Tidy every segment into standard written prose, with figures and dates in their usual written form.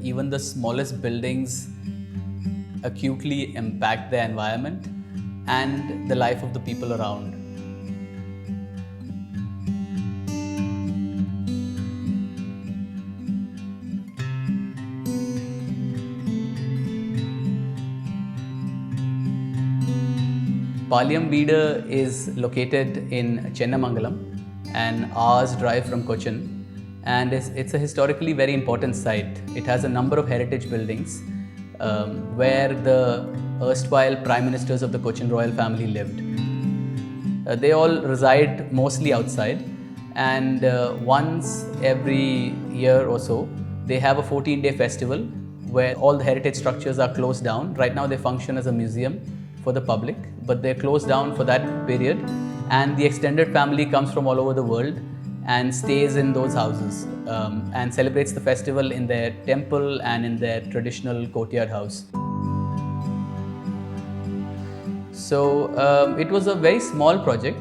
Even the smallest buildings acutely impact the environment and the life of the people around. Palyam Veedu is located in Chennamangalam, an hour's drive from Cochin, and it's a historically very important site. It has a number of heritage buildings where the erstwhile prime ministers of the Cochin royal family lived. They all reside mostly outside, and once every year or so, they have a 14-day festival where all the heritage structures are closed down. Right now, they function as a museum for the public, but they're closed down for that period, and the extended family comes from all over the world and stays in those houses and celebrates the festival in their temple and in their traditional courtyard house. So it was a very small project.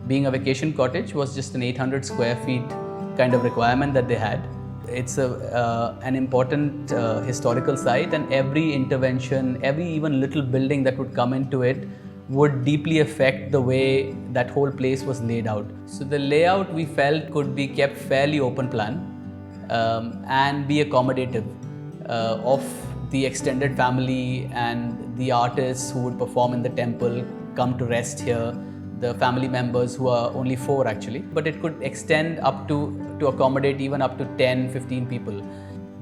Being a vacation cottage was just an 800 square feet kind of requirement that they had. It's an important historical site, and every intervention, every even little building that would come into it would deeply affect the way that whole place was laid out. So the layout we felt could be kept fairly open plan and be accommodative of the extended family and the artists who would perform in the temple come to rest here, the family members who are only 4 actually, but it could extend up to accommodate even up to 10-15 people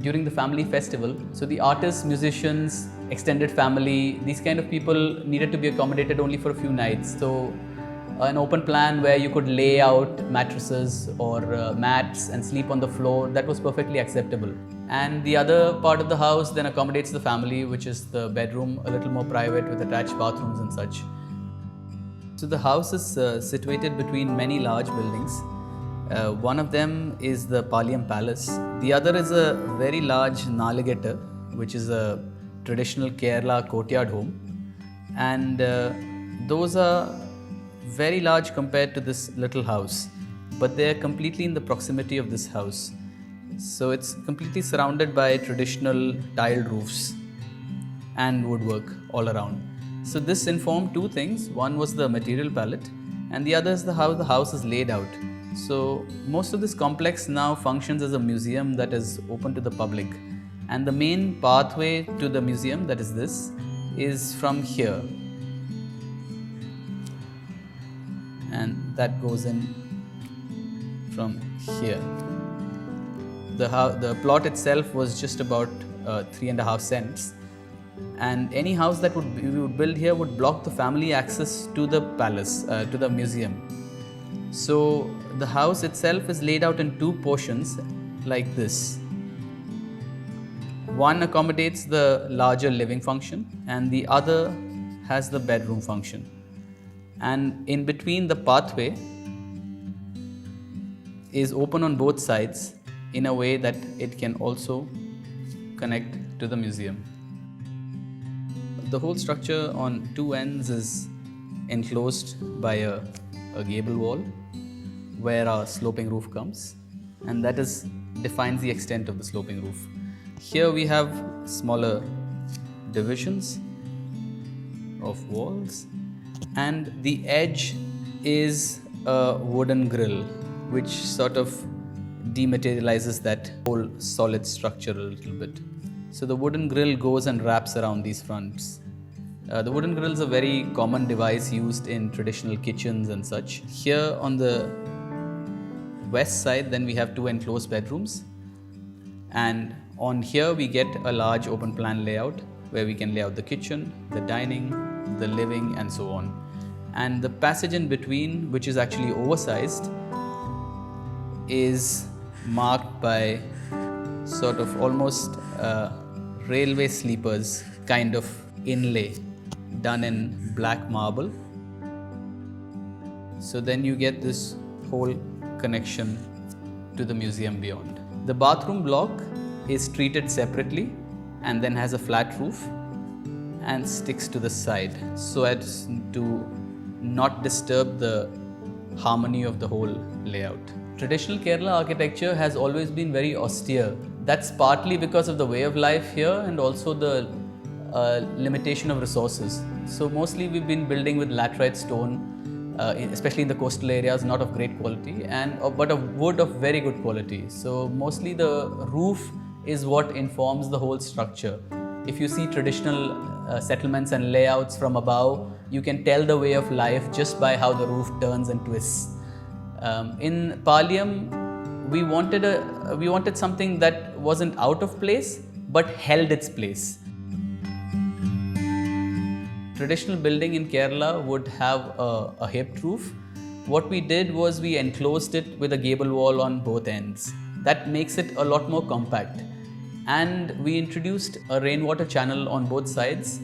during the family festival. So the artists, musicians, extended family, these kind of people needed to be accommodated only for a few nights. So an open plan where you could lay out mattresses or mats and sleep on the floor, that was perfectly acceptable. And the other part of the house then accommodates the family, which is the bedroom, a little more private with attached bathrooms and such. So the house is situated between many large buildings. One of them is the Palyam Palace. The other is a very large Naligettu, which is a traditional Kerala courtyard home. And those are very large compared to this little house, but they are completely in the proximity of this house. So it's completely surrounded by traditional tiled roofs and woodwork all around. So this informed 2 things. One was the material palette, and the other is how the house is laid out. So most of this complex now functions as a museum that is open to the public. And the main pathway to the museum, that is this, is from here. And that goes in from here. The plot itself was just about 3.5 cents. And any house that we would build here would block the family access to the palace, to the museum. So the house itself is laid out in 2 portions like this. One accommodates the larger living function, and the other has the bedroom function. And in between, the pathway is open on both sides in a way that it can also connect to the museum. The whole structure on 2 ends is enclosed by a gable wall where our sloping roof comes, and that defines the extent of the sloping roof. Here we have smaller divisions of walls, and the edge is a wooden grill which sort of dematerializes that whole solid structure a little bit. So the wooden grill goes and wraps around these fronts. The wooden grill is a very common device used in traditional kitchens and such. Here on the west side, then we have 2 enclosed bedrooms, and on here we get a large open plan layout where we can lay out the kitchen, the dining, the living, and so on. And the passage in between, which is actually oversized, is marked by sort of almost railway sleepers kind of inlay done in black marble. So then you get this whole connection to the museum beyond. The bathroom block is treated separately and then has a flat roof and sticks to the side so as to not disturb the harmony of the whole layout. Traditional Kerala architecture has always been very austere. That's partly because of the way of life here and also the limitation of resources. So mostly we've been building with laterite stone, especially in the coastal areas, not of great quality, but of wood of very good quality. So mostly the roof is what informs the whole structure. If you see traditional settlements and layouts from above, you can tell the way of life just by how the roof turns and twists. In Palyam, we wanted something that wasn't out of place but held its place. Traditional building in Kerala would have a hipped roof. What we did was we enclosed it with a gable wall on both ends. That makes it a lot more compact. And we introduced a rainwater channel on both sides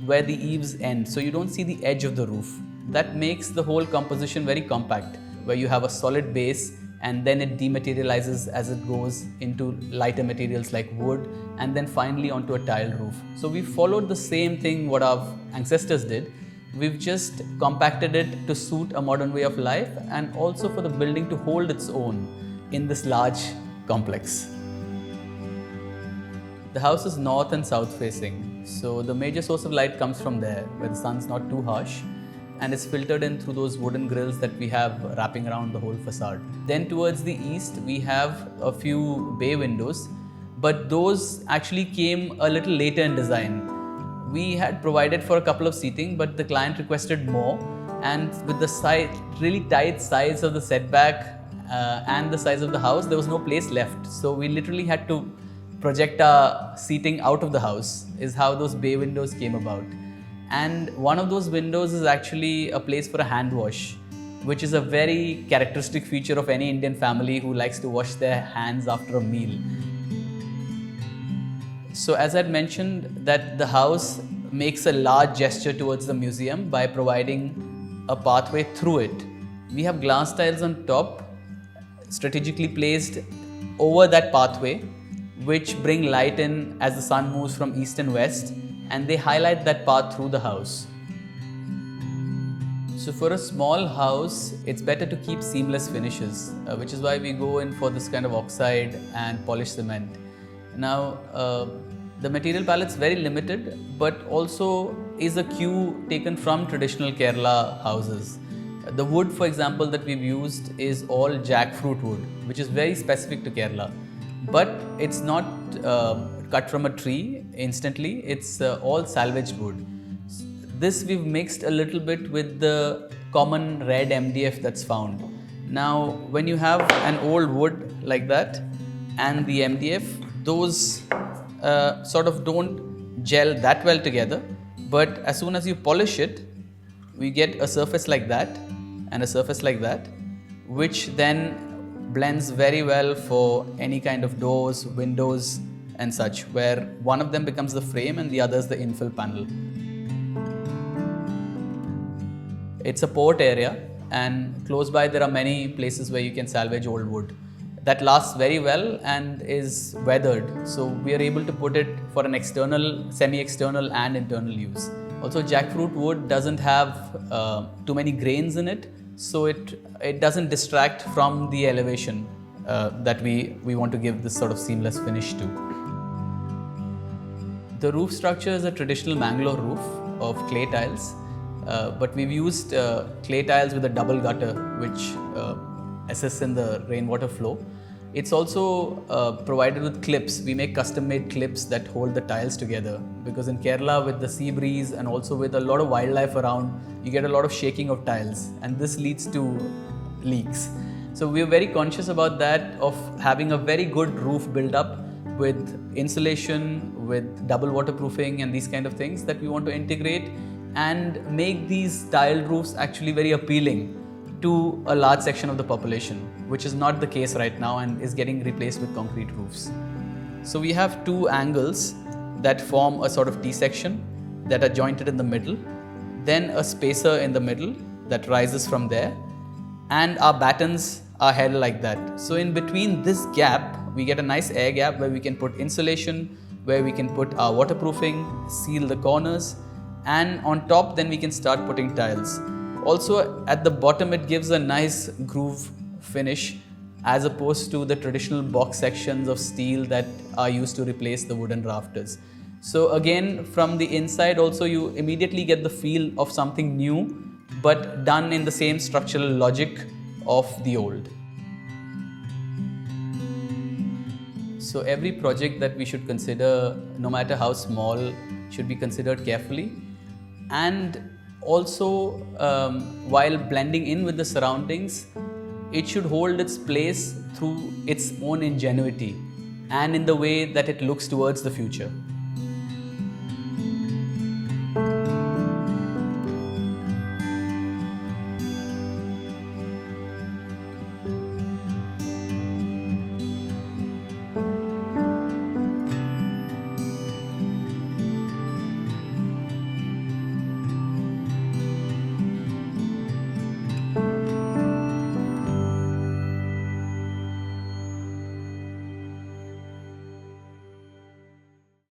where the eaves end, so you don't see the edge of the roof. That makes the whole composition very compact, where you have a solid base and then it dematerializes as it goes into lighter materials like wood and then finally onto a tiled roof. So we followed the same thing what our ancestors did. We've just compacted it to suit a modern way of life and also for the building to hold its own in this large complex. The house is north and south facing, so the major source of light comes from there where the sun's not too harsh and it's filtered in through those wooden grills that we have wrapping around the whole facade. Then towards the east we have a few bay windows, but those actually came a little later in design. We had provided for a couple of seating, but the client requested more, and with the really tight size of the setback and the size of the house, there was no place left. So we literally had to project our seating out of the house, is how those bay windows came about. And one of those windows is actually a place for a hand wash, which is a very characteristic feature of any Indian family who likes to wash their hands after a meal. So as I had mentioned, that the house makes a large gesture towards the museum by providing a pathway through it. We have glass tiles on top, strategically placed over that pathway, which bring light in as the sun moves from east and west, and they highlight that path through the house. So for a small house, it's better to keep seamless finishes, which is why we go in for this kind of oxide and polished cement. Now, the material palette's very limited, but also is a cue taken from traditional Kerala houses. The wood, for example, that we've used is all jackfruit wood, which is very specific to Kerala. But it's not cut from a tree instantly, it's all salvaged wood. This we've mixed a little bit with the common red MDF that's found. Now, when you have an old wood like that and the MDF, those sort of don't gel that well together, but as soon as you polish it, we get a surface like that and a surface like that, which then blends very well for any kind of doors, windows and such, where one of them becomes the frame and the other is the infill panel. It's a port area, and close by there are many places where you can salvage old wood. That lasts very well and is weathered, so we are able to put it for an external, semi-external and internal use. Also, jackfruit wood doesn't have too many grains in it, so it doesn't distract from the elevation that we want to give this sort of seamless finish to. The roof structure is a traditional Mangalore roof of clay tiles, but we've used clay tiles with a double gutter which assists in the rainwater flow. It's also provided with clips. We make custom-made clips that hold the tiles together, because in Kerala, with the sea breeze and also with a lot of wildlife around, you get a lot of shaking of tiles, and this leads to leaks. So we are very conscious about that, of having a very good roof build up with insulation, with double waterproofing and these kind of things that we want to integrate and make these tiled roofs actually very appealing to a large section of the population, which is not the case right now and is getting replaced with concrete roofs. So we have two angles that form a sort of T-section that are jointed in the middle, then a spacer in the middle that rises from there, and our battens are held like that. So in between this gap, we get a nice air gap where we can put insulation, where we can put our waterproofing, seal the corners, and on top then we can start putting tiles. Also at the bottom it gives a nice groove finish as opposed to the traditional box sections of steel that are used to replace the wooden rafters. So again, from the inside also you immediately get the feel of something new but done in the same structural logic of the old. So every project that we should consider, no matter how small, should be considered carefully. And also, while blending in with the surroundings, it should hold its place through its own ingenuity and in the way that it looks towards the future.